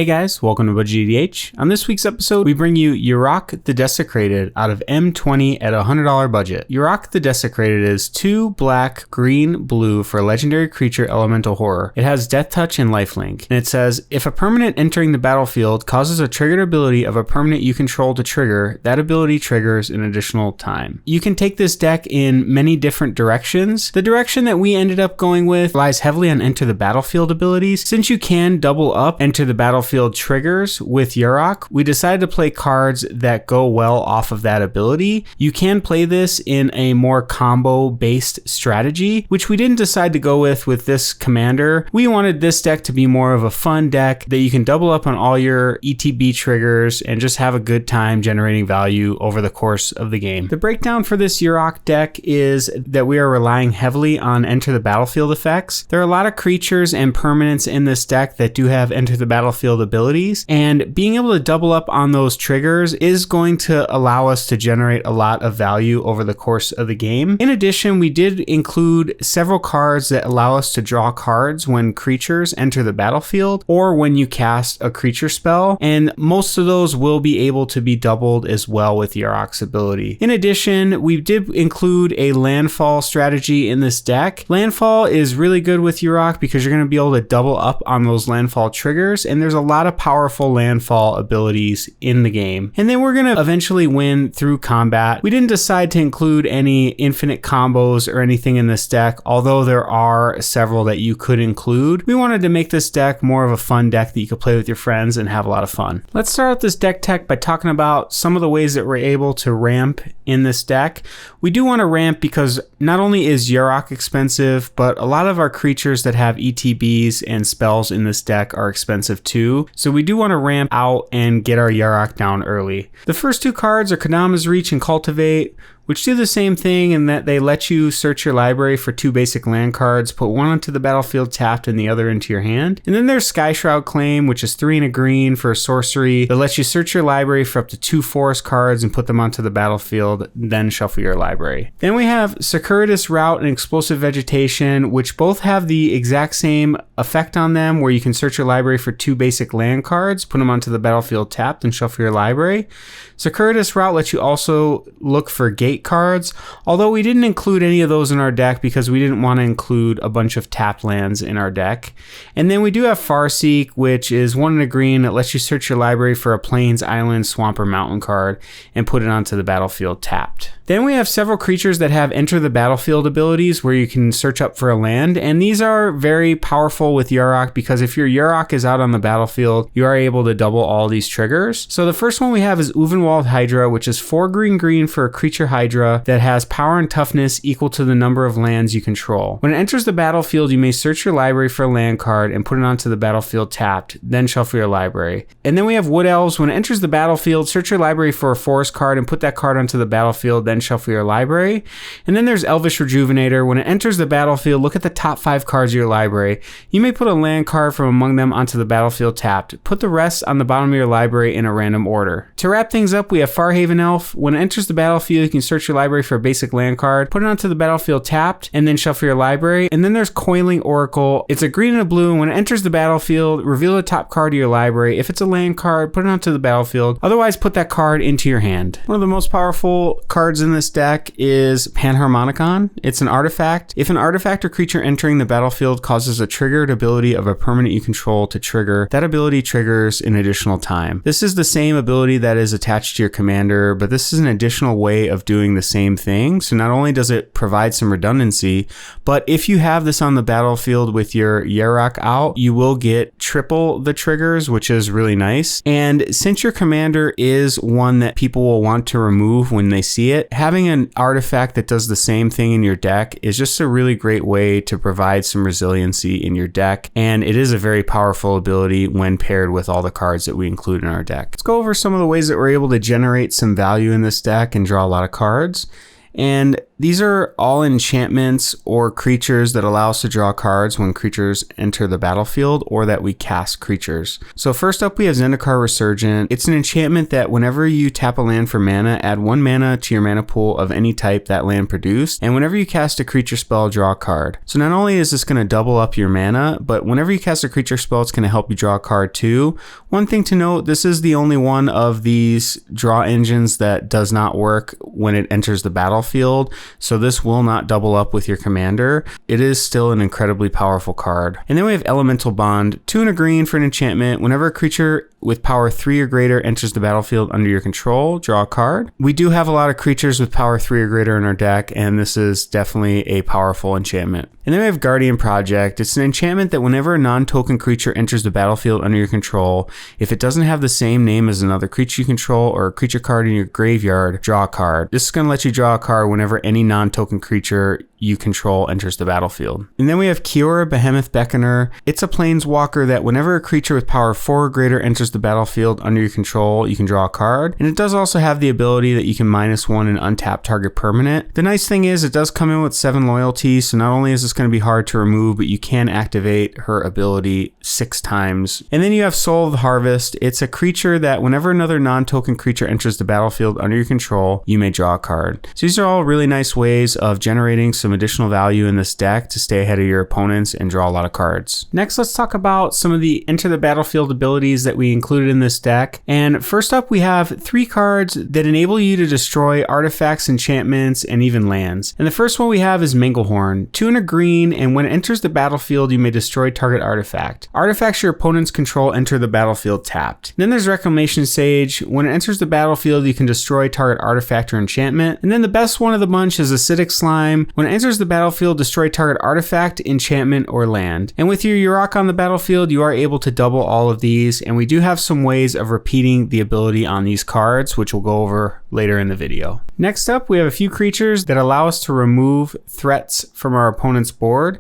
Hey guys, welcome to BudgetEDH. On this week's episode, we bring you Yarok the Desecrated out of M20 at a $100 budget. Yarok the Desecrated is 2 black, green, blue for a legendary creature elemental horror. It has Death Touch and Lifelink, and it says, if a permanent entering the battlefield causes a triggered ability of a permanent you control to trigger, that ability triggers an additional time. You can take this deck in many different directions. The direction that we ended up going with relies heavily on enter the battlefield abilities. Since you can double up enter the battlefield triggers with Yarok, we decided to play cards that go well off of that ability. You can play this in a more combo based strategy, which we didn't decide to go with this commander. We wanted this deck to be more of a fun deck that you can double up on all your ETB triggers and just have a good time generating value over the course of the game. The breakdown for this Yarok deck is that we are relying heavily on enter the battlefield effects. There are a lot of creatures and permanents in this deck that do have enter the battlefield abilities, and being able to double up on those triggers is going to allow us to generate a lot of value over the course of the game. In addition, we did include several cards that allow us to draw cards when creatures enter the battlefield or when you cast a creature spell, and most of those will be able to be doubled as well with Yarok's ability. In addition, we did include a Landfall strategy in this deck. Landfall is really good with Yarok because you're going to be able to double up on those Landfall triggers, and there's a lot of powerful Landfall abilities in the game. And then we're going to eventually win through combat. We didn't decide to include any infinite combos or anything in this deck, although there are several that you could include. We wanted to make this deck more of a fun deck that you could play with your friends and have a lot of fun. Let's start out this deck tech by talking about some of the ways that we're able to ramp in this deck. We do want to ramp because not only is Yarok expensive, but a lot of our creatures that have ETBs and spells in this deck are expensive too. So we do want to ramp out and get our Yarok down early. The first 2 cards are Kadama's Reach and Cultivate, which do the same thing in that they let you search your library for 2 basic land cards, put one onto the battlefield tapped and the other into your hand. And then there's Skyshroud Claim, which is 3 and a green for a sorcery that lets you search your library for up to 2 forest cards and put them onto the battlefield, then shuffle your library. Then we have Circuitous Route and Explosive Vegetation, which both have the exact same effect on them, where you can search your library for 2 basic land cards, put them onto the battlefield tapped, and shuffle your library. Circuitous Route lets you also look for gate cards, although we didn't include any of those in our deck because we didn't want to include a bunch of tapped lands in our deck. And then we do have Farseek, which is 1 and a green that lets you search your library for a plains, island, swamp, or mountain card and put it onto the battlefield tapped. Then we have several creatures that have enter the battlefield abilities where you can search up for a land, and these are very powerful with Yarok because if your Yarok is out on the battlefield, you are able to double all these triggers. So the first one we have is Uvenwald Hydra, which is 4 green for a creature Hydra that has power and toughness equal to the number of lands you control. When it enters the battlefield, you may search your library for a land card and put it onto the battlefield tapped, then shuffle your library. And then we have Wood Elves. When it enters the battlefield, search your library for a forest card and put that card onto the battlefield, then shuffle your library. And then there's Elvish Rejuvenator. When it enters the battlefield, look at the top 5 cards of your library. You may put a land card from among them onto the battlefield tapped. Put the rest on the bottom of your library in a random order. To wrap things up, we have Farhaven Elf. When it enters the battlefield, you can search your library for a basic land card, put it onto the battlefield tapped, and then shuffle your library. And then there's Coiling Oracle. It's a green and a blue, and when it enters the battlefield, reveal the top card of your library. If it's a land card, put it onto the battlefield. Otherwise, put that card into your hand. One of the most powerful cards in this deck is Panharmonicon. It's an artifact. If an artifact or creature entering the battlefield causes a triggered ability of a permanent you control to trigger, that ability triggers an additional time. This is the same ability that is attached to your commander, but this is an additional way of doing the same thing. So not only does it provide some redundancy, but if you have this on the battlefield with your Yarok out, you will get triple the triggers, which is really nice. And since your commander is one that people will want to remove when they see it, having an artifact that does the same thing in your deck is just a really great way to provide some resiliency in your deck. And it is a very powerful ability when paired with all the cards that we include in our deck. Let's go over some of the ways that we're able to generate some value in this deck and draw a lot of cards. And these are all enchantments or creatures that allow us to draw cards when creatures enter the battlefield or that we cast creatures. So first up we have Zendikar Resurgent. It's an enchantment that whenever you tap a land for mana, add 1 mana to your mana pool of any type that land produced, and whenever you cast a creature spell, draw a card. So not only is this going to double up your mana, but whenever you cast a creature spell, it's going to help you draw a card too. One thing to note, this is the only one of these draw engines that does not work when it enters the battlefield, so this will not double up with your commander. It is still an incredibly powerful card. And then we have Elemental Bond, 2 and a green for an enchantment. Whenever a creature with power 3 or greater enters the battlefield under your control, draw a card. We do have a lot of creatures with power 3 or greater in our deck, and this is definitely a powerful enchantment. And then we have Guardian Project. It's an enchantment that whenever a non-token creature enters the battlefield under your control, if it doesn't have the same name as another creature you control or a creature card in your graveyard, draw a card. This is going to let you draw a card whenever any non-token creature you control enters the battlefield. And then we have Kiora Behemoth Beckoner. It's a planeswalker that whenever a creature with power 4 or greater enters the battlefield under your control, you can draw a card. And it does also have the ability that you can -1 and untap target permanent. The nice thing is it does come in with 7 loyalty, so not only is this going to be hard to remove, but you can activate her ability 6 times. And then you have Soul of the Harvest. It's a creature that whenever another non-token creature enters the battlefield under your control, you may draw a card. So these are all really nice ways of generating some additional value in this deck to stay ahead of your opponents and draw a lot of cards. Next, let's talk about some of the enter the battlefield abilities that we included in this deck. And first up, we have 3 cards that enable you to destroy artifacts, enchantments, and even lands. And the first one we have is Manglehorn, 2 and a green, and when it enters the battlefield, you may destroy target artifact. Artifacts your opponents control enter the battlefield tapped. Then there's Reclamation Sage. When it enters the battlefield, you can destroy target artifact or enchantment. And then the best one of the bunch is Acidic Slime. When it enters the battlefield, destroy target artifact, enchantment, or land. And with your Yarok on the battlefield, you are able to double all of these, and we do have some ways of repeating the ability on these cards, which we'll go over later in the video. Next up, we have a few creatures that allow us to remove threats from our opponent's board.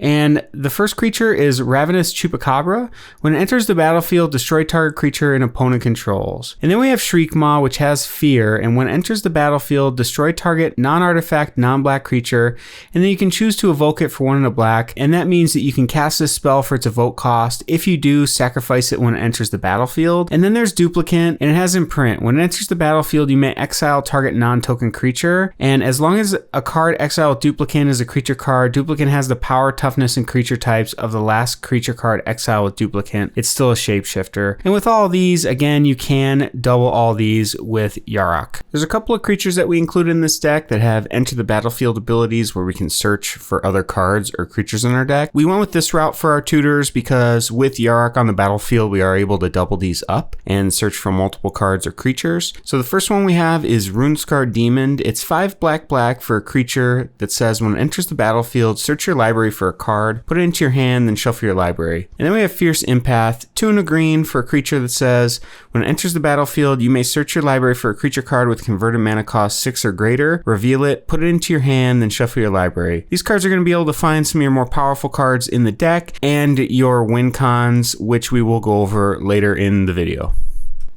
And the first creature is Ravenous Chupacabra. When it enters the battlefield, destroy target creature an opponent controls. And then we have Shriekmaw, which has fear, and when it enters the battlefield, destroy target non-artifact, non-black creature, and then you can choose to evoke it for 1 and a black, and that means that you can cast this spell for its evoke cost. If you do, sacrifice it when it enters the battlefield. And then there's Duplicant, and it has Imprint. When it enters the battlefield, you may exile target non-token creature, and as long as a card exiled with Duplicant is a creature card, Duplicant has the power, toughness, and creature types of the last creature card exiled with Duplicant. It's still a shapeshifter. And with all these, again, you can double all these with Yarok. There's a couple of creatures that we included in this deck that have enter the battlefield abilities where we can search for other cards or creatures in our deck. We went with this route for our tutors because with Yarok on the battlefield, we are able to double these up and search for multiple cards or creatures. So the first one we have is Runescar Demon. It's 5 black for a creature that says when it enters the battlefield, search your library for a card, put it into your hand, then shuffle your library. And then we have Fierce Empath, 2 and a green for a creature that says when it enters the battlefield, you may search your library for a creature card with converted mana cost 6 or greater, reveal it, put it into your hand, then shuffle your library. These cards are going to be able to find some of your more powerful cards in the deck and your win cons, which we will go over later in the video.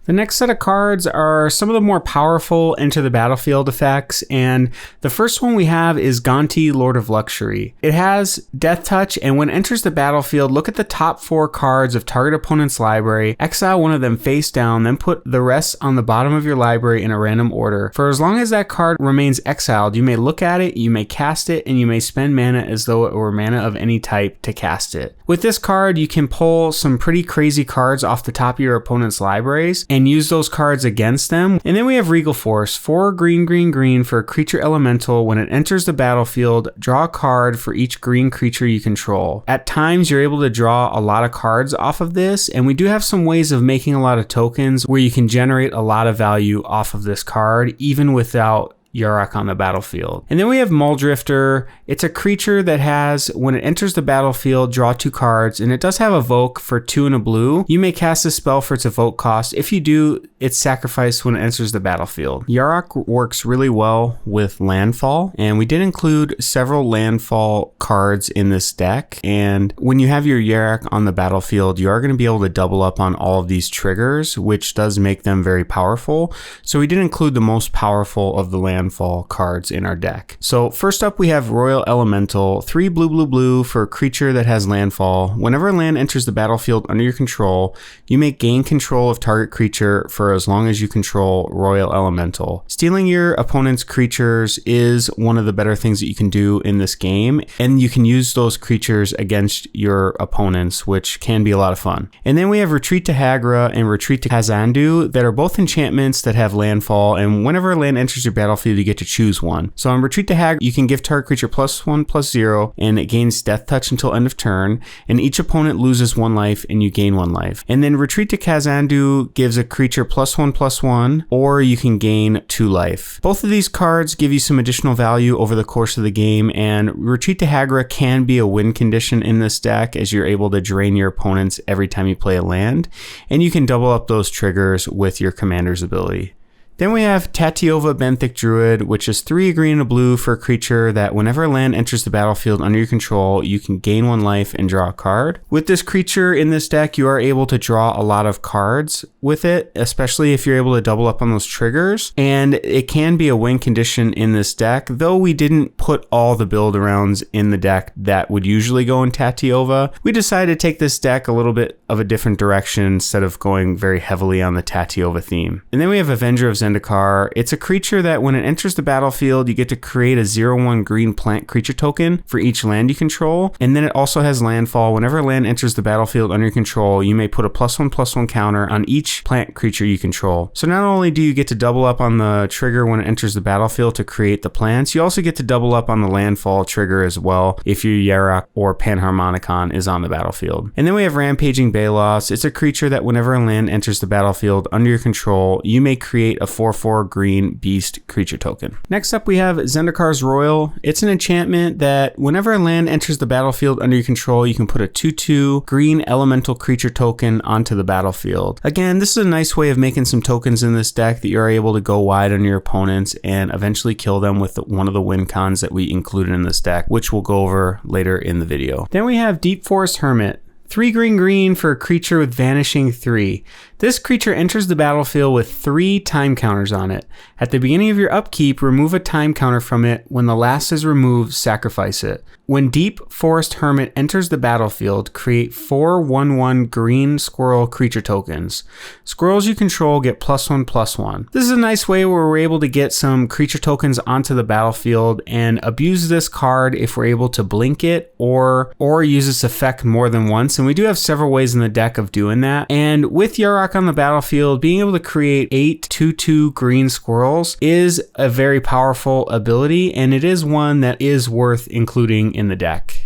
The next set of cards are some of the more powerful enter the battlefield effects, and the first one we have is Gonti, Lord of Luxury. It has Death Touch, and when it enters the battlefield, look at the top 4 cards of target opponent's library, exile one of them face down, then put the rest on the bottom of your library in a random order. For as long as that card remains exiled, you may look at it, you may cast it, and you may spend mana as though it were mana of any type to cast it. With this card, you can pull some pretty crazy cards off the top of your opponent's libraries and use those cards against them. And then we have Regal Force, 4 green for a creature elemental. When it enters the battlefield, draw a card for each green creature you control. At times, you're able to draw a lot of cards off of this, and we do have some ways of making a lot of tokens where you can generate a lot of value off of this card, even without Yarok on the battlefield. And then we have Muldrifter. It's a creature that has, when it enters the battlefield, draw 2 cards, and it does have Evoke for 2 and a blue. You may cast a spell for its Evoke cost. If you do, it's sacrificed when it enters the battlefield. Yarok works really well with Landfall, and we did include several Landfall cards in this deck, and when you have your Yarok on the battlefield, you are going to be able to double up on all of these triggers, which does make them very powerful. So we did include the most powerful of the Landfall cards in our deck. So first up, we have Royal Elemental, 3 blue for a creature that has Landfall. Whenever a land enters the battlefield under your control, you may gain control of target creature for as long as you control Royal Elemental. Stealing your opponent's creatures is one of the better things that you can do in this game, and you can use those creatures against your opponents, which can be a lot of fun. And then we have Retreat to Hagra and Retreat to Khazandu that are both enchantments that have Landfall, and whenever a land enters your battlefield, you get to choose one. So on Retreat to Hagra, you can give target creature +1/+0, and it gains Death Touch until end of turn, and each opponent loses 1 life and you gain 1 life. And then Retreat to Khazandu gives a creature +1/+1, or you can gain 2 life. Both of these cards give you some additional value over the course of the game, and Retreat to Hagra can be a win condition in this deck, as you're able to drain your opponents every time you play a land, and you can double up those triggers with your commander's ability. Then we have Tatyova Benthic Druid, which is 3 green and a blue for a creature that whenever a land enters the battlefield under your control, you can gain 1 life and draw a card. With this creature in this deck, you are able to draw a lot of cards with it, especially if you're able to double up on those triggers. And it can be a win condition in this deck, though we didn't put all the build arounds in the deck that would usually go in Tatyova. We decided to take this deck a little bit of a different direction instead of going very heavily on the Tatyova theme. And then we have Avenger of Zendikar. It's a creature that when it enters the battlefield, you get to create a 0/1 green plant creature token for each land you control. And then it also has Landfall. Whenever a land enters the battlefield under your control, you may put a +1/+1 counter on each plant creature you control. So not only do you get to double up on the trigger when it enters the battlefield to create the plants, you also get to double up on the Landfall trigger as well if your Yarok or Panharmonicon is on the battlefield. And then we have Rampaging Balos. It's a creature that whenever a land enters the battlefield under your control, you may create a 4/4 green beast creature token. Next up, we have Zendikar's Royal. It's an enchantment that whenever a land enters the battlefield under your control, you can put a 2/2 green elemental creature token onto the battlefield. Again, this is a nice way of making some tokens in this deck that you're able to go wide on your opponents and eventually kill them with one of the win cons that we included in this deck, which we'll go over later in the video. Then we have Deep Forest Hermit. 3 green for a creature with Vanishing 3. This creature enters the battlefield with 3 time counters on it. At the beginning of your upkeep, remove a time counter from it. When the last is removed, sacrifice it. When Deep Forest Hermit enters the battlefield, create 4 1/1 green squirrel creature tokens. Squirrels you control get +1/+1. This is a nice way where we're able to get some creature tokens onto the battlefield and abuse this card if we're able to blink it or use its effect more than once. And we do have several ways in the deck of doing that. And with Yarok on the battlefield, being able to create 8 2/2 green squirrels is a very powerful ability, and it is one that is worth including in the deck.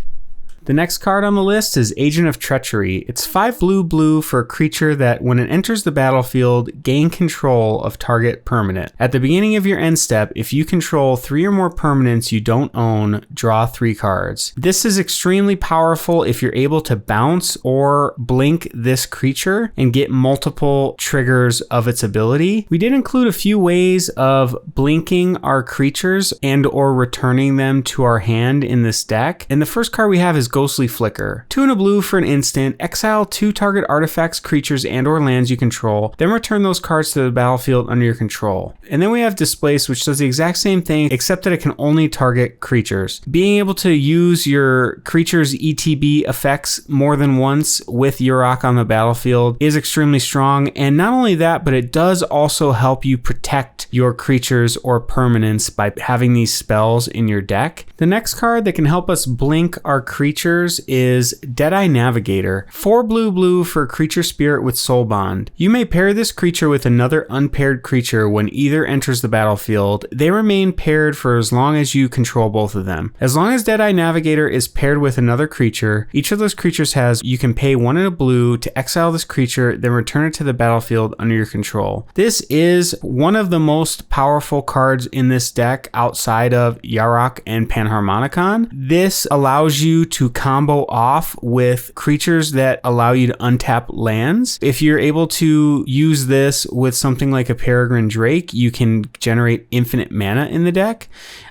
The next card on the list is Agent of Treachery. It's 5 blue for a creature that when it enters the battlefield, gain control of target permanent. At the beginning of your end step, if you control 3 or more permanents you don't own, draw 3 cards. This is extremely powerful if you're able to bounce or blink this creature and get multiple triggers of its ability. We did include a few ways of blinking our creatures and or returning them to our hand in this deck. And the first card we have is Ghostly Flicker. 2 and a blue for an instant. Exile 2 target artifacts, creatures, and or lands you control. Then return those cards to the battlefield under your control. And then we have Displace, which does the exact same thing, except that it can only target creatures. Being able to use your creature's ETB effects more than once with Yarok on the battlefield is extremely strong. And not only that, but it does also help you protect your creatures or permanents by having these spells in your deck. The next card that can help us blink our creatures creatures is Deadeye Navigator. 4 blue for creature spirit with soul bond. You may pair this creature with another unpaired creature when either enters the battlefield. They remain paired for as long as you control both of them. As long as Deadeye Navigator is paired with another creature, each of those creatures you can pay 1 and a blue to exile this creature, then return it to the battlefield under your control. This is one of the most powerful cards in this deck outside of Yarok and Panharmonicon. This allows you to combo off with creatures that allow you to untap lands. If you're able to use this with something like a Peregrine Drake, you can generate infinite mana in the deck.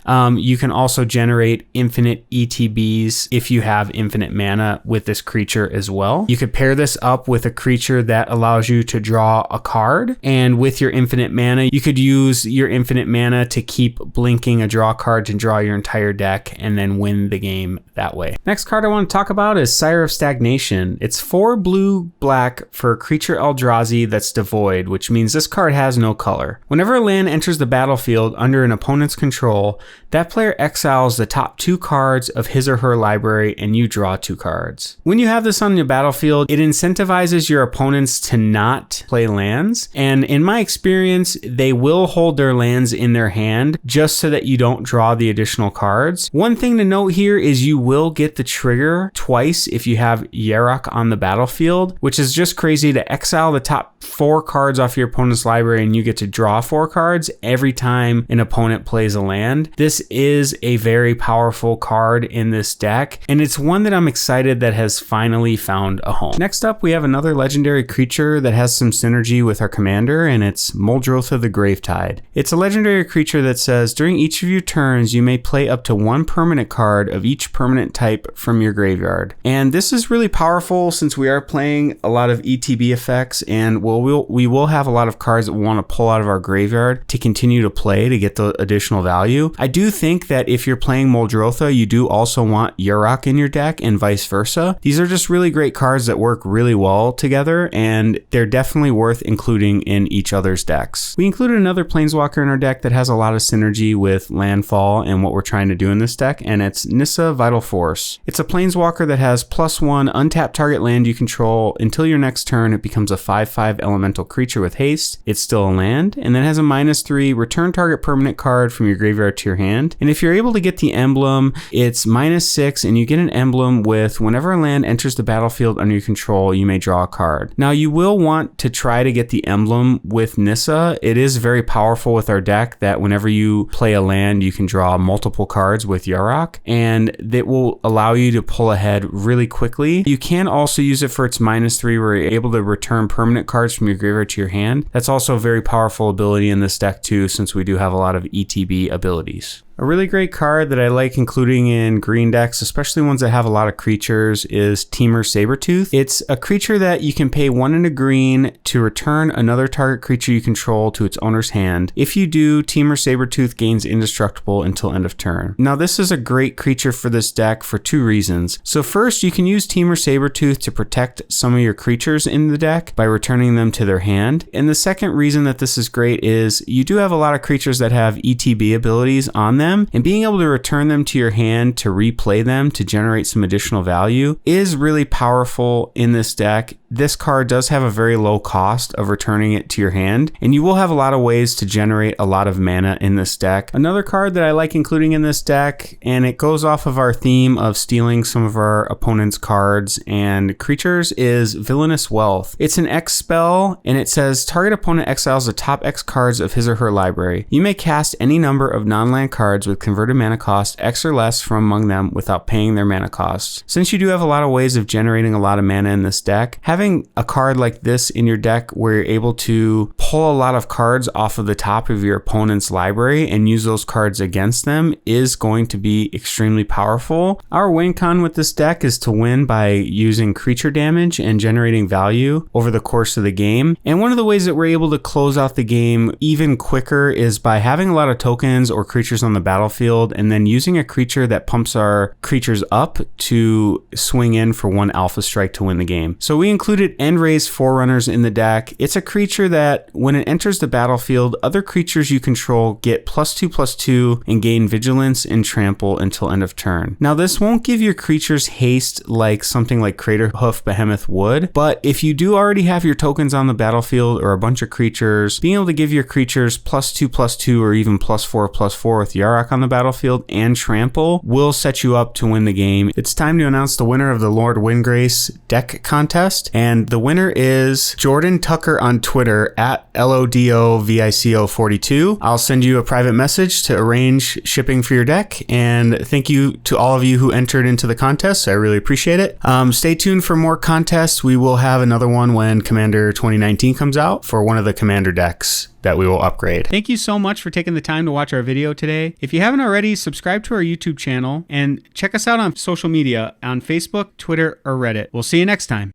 You can also generate infinite ETBs if you have infinite mana with this creature as well. You could pair this up with a creature that allows you to draw a card, and with your infinite mana, you could use your infinite mana to keep blinking a draw card to draw your entire deck and then win the game that way. Next card I want to talk about is Syrus Stagnation. It's 4 blue-black for a creature Eldrazi that's devoid, which means this card has no color. Whenever a land enters the battlefield under an opponent's control, that player exiles the top 2 cards of his or her library and you draw 2 cards. When you have this on your battlefield, it incentivizes your opponents to not play lands, and in my experience, they will hold their lands in their hand just so that you don't draw the additional cards. One thing to note here is you will get the trigger twice if you have Yarok on the battlefield, which is just crazy to exile the top 4 cards off your opponent's library and you get to draw 4 cards every time an opponent plays a land. This is a very powerful card in this deck, and it's one that I'm excited that has finally found a home. Next up, we have another legendary creature that has some synergy with our commander, and it's Muldrotha the Gravetide. It's a legendary creature that says, during each of your turns, you may play up to 1 permanent card of each permanent type from your graveyard. And this is really powerful since we are playing a lot of ETB effects, and we will have a lot of cards that we want to pull out of our graveyard to continue to play to get the additional value. I do think that if you're playing Muldrotha, you do also want Yarok in your deck and vice versa. These are just really great cards that work really well together, and they're definitely worth including in each other's decks. We included another Planeswalker in our deck that has a lot of synergy with Landfall and what we're trying to do in this deck, and it's Nissa Vital Force. It's a Planeswalker that has +1 untap target land you control until your next turn. It becomes a 5/5 elemental creature with haste. It's still a land, and then has a -3 return target permanent card from your graveyard to your hand. And if you're able to get the emblem, it's -6, and you get an emblem with whenever a land enters the battlefield under your control, you may draw a card. Now, you will want to try to get the emblem with Nissa. It is very powerful with our deck that whenever you play a land, you can draw multiple cards with Yarok, and that will allow you to pull ahead really quickly. You can also use it for its -3 where you're able to return permanent cards from your graveyard to your hand. That's also a very powerful ability in this deck too, since we do have a lot of ETB abilities. A really great card that I like including in green decks, especially ones that have a lot of creatures, is Temur Sabretooth. It's a creature that you can pay 1 and a green to return another target creature you control to its owner's hand. If you do, Temur Sabretooth gains indestructible until end of turn. Now, this is a great creature for this deck for 2 reasons. So first, you can use Temur Sabretooth to protect some of your creatures in the deck by returning them to their hand. And the second reason that this is great is you do have a lot of creatures that have ETB abilities on them, and being able to return them to your hand to replay them to generate some additional value is really powerful in this deck. This card does have a very low cost of returning it to your hand, and you will have a lot of ways to generate a lot of mana in this deck. Another card that I like including in this deck, and it goes off of our theme of stealing some of our opponent's cards and creatures, is Villainous Wealth. It's an X spell, and it says target opponent exiles the top X cards of his or her library. You may cast any number of non-land cards with converted mana cost X or less from among them without paying their mana costs. Since you do have a lot of ways of generating a lot of mana in this deck, having a card like this in your deck where you're able to pull a lot of cards off of the top of your opponent's library and use those cards against them is going to be extremely powerful. Our win con with this deck is to win by using creature damage and generating value over the course of the game. And one of the ways that we're able to close out the game even quicker is by having a lot of tokens or creatures on the battlefield and then using a creature that pumps our creatures up to swing in for 1 alpha strike to win the game. So we included Nrays forerunners in the deck. It's a creature that when it enters the battlefield, other creatures you control get +2/+2 and gain vigilance and trample until end of turn. Now this won't give your creatures haste like something like Craterhoof Behemoth would, but if you do already have your tokens on the battlefield or a bunch of creatures, being able to give your creatures +2/+2 or even +4/+4 with Yarok on the battlefield and trample will set you up to win the game. It's time to announce the winner of the Lord Windgrace deck contest, and the winner is Jordan Tucker on Twitter at LODOVICO42. I'll send you a private message to arrange shipping for your deck, and thank you to all of you who entered into the contest. I really appreciate it. Stay tuned for more contests. We will have another one when Commander 2019 comes out for one of the Commander decks that we will upgrade. Thank you so much for taking the time to watch our video today. If you haven't already, subscribe to our YouTube channel and check us out on social media on Facebook, Twitter, or Reddit. We'll see you next time.